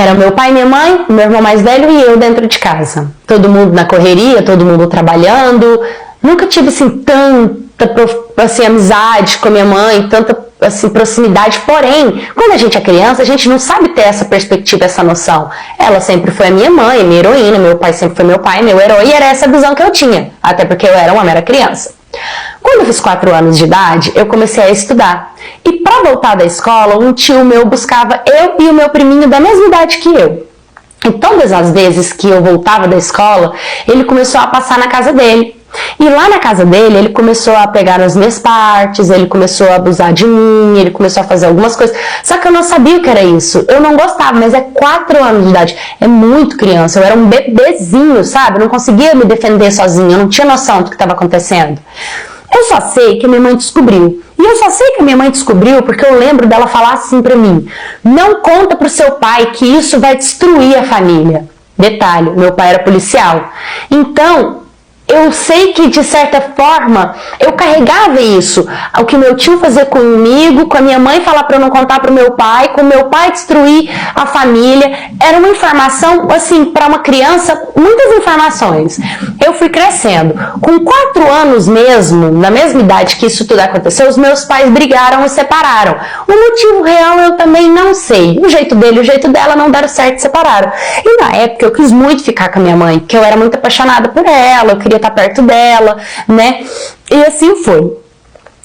Era meu pai, minha mãe, meu irmão mais velho e eu dentro de casa. Todo mundo na correria, todo mundo trabalhando. Nunca tive assim tanta assim, amizade com a minha mãe, tanta assim, proximidade. Porém, quando a gente é criança, a gente não sabe ter essa perspectiva, essa noção. Ela sempre foi a minha mãe, minha heroína, meu pai sempre foi meu pai, meu herói, e era essa visão que eu tinha, até porque eu era uma mera criança. Quando eu fiz 4 anos de idade, eu comecei a estudar. E para voltar da escola, um tio meu buscava eu e o meu priminho da mesma idade que eu. E todas as vezes que eu voltava da escola, ele começou a passar na casa dele. E lá na casa dele, ele começou a pegar as minhas partes, ele começou a abusar de mim, ele começou a fazer algumas coisas. Só que eu não sabia o que era isso. Eu não gostava, mas é 4 anos de idade. É muito criança, eu era um bebezinho, sabe? Eu não conseguia me defender sozinha, eu não tinha noção do que estava acontecendo. Eu só sei que a minha mãe descobriu. E eu só sei que a minha mãe descobriu porque eu lembro dela falar assim pra mim: não conta pro seu pai que isso vai destruir a família. Detalhe, meu pai era policial. Então, eu sei que, de certa forma, eu carregava isso. O que meu tio fazia comigo, com a minha mãe falar para eu não contar para o meu pai, com o meu pai destruir a família. Era uma informação, assim, para uma criança, muitas informações. Eu fui crescendo. Com 4 anos mesmo, na mesma idade que isso tudo aconteceu, os meus pais brigaram e separaram. O motivo real eu também não sei. O jeito dele e o jeito dela não deram certo e separaram. E na época eu quis muito ficar com a minha mãe, porque eu era muito apaixonada por ela, eu queria estar perto dela, né? E assim foi.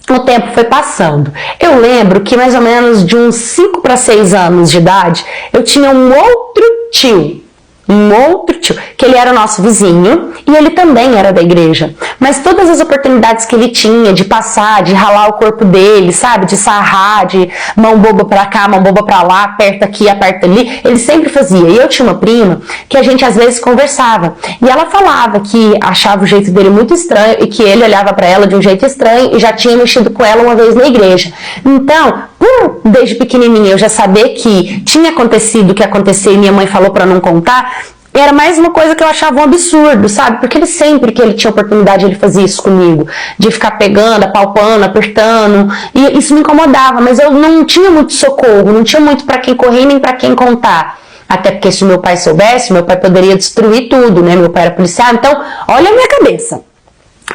O tempo foi passando. Eu lembro que mais ou menos de uns 5 para 6 anos de idade, eu tinha um outro tio, que ele era o nosso vizinho e ele também era da igreja. Mas todas as oportunidades que ele tinha de passar, de ralar o corpo dele, sabe? De sarrar, de mão boba pra cá, mão boba pra lá, aperta aqui, aperta ali, ele sempre fazia. E eu tinha uma prima que a gente às vezes conversava. E ela falava que achava o jeito dele muito estranho e que ele olhava pra ela de um jeito estranho e já tinha mexido com ela uma vez na igreja. Então, desde pequenininha eu já saber que tinha acontecido o que aconteceu e minha mãe falou pra não contar, era mais uma coisa que eu achava um absurdo, sabe? Porque ele sempre que ele tinha oportunidade, ele fazia isso comigo. De ficar pegando, apalpando, apertando. E isso me incomodava, mas eu não tinha muito socorro, não tinha muito pra quem correr nem pra quem contar. Até porque se meu pai soubesse, meu pai poderia destruir tudo, né? Meu pai era policial, então olha a minha cabeça.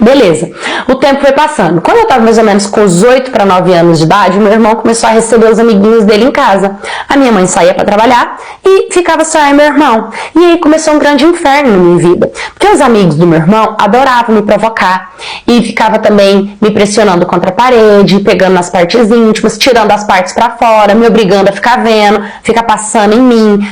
Beleza, o tempo foi passando. Quando eu estava mais ou menos com os 8 para 9 anos de idade, meu irmão começou a receber os amiguinhos dele em casa. A minha mãe saía para trabalhar e ficava só eu e meu irmão. E aí começou um grande inferno na minha vida. Porque os amigos do meu irmão adoravam me provocar e ficava também me pressionando contra a parede, pegando nas partes íntimas, tirando as partes para fora, me obrigando a ficar vendo, ficar passando em mim,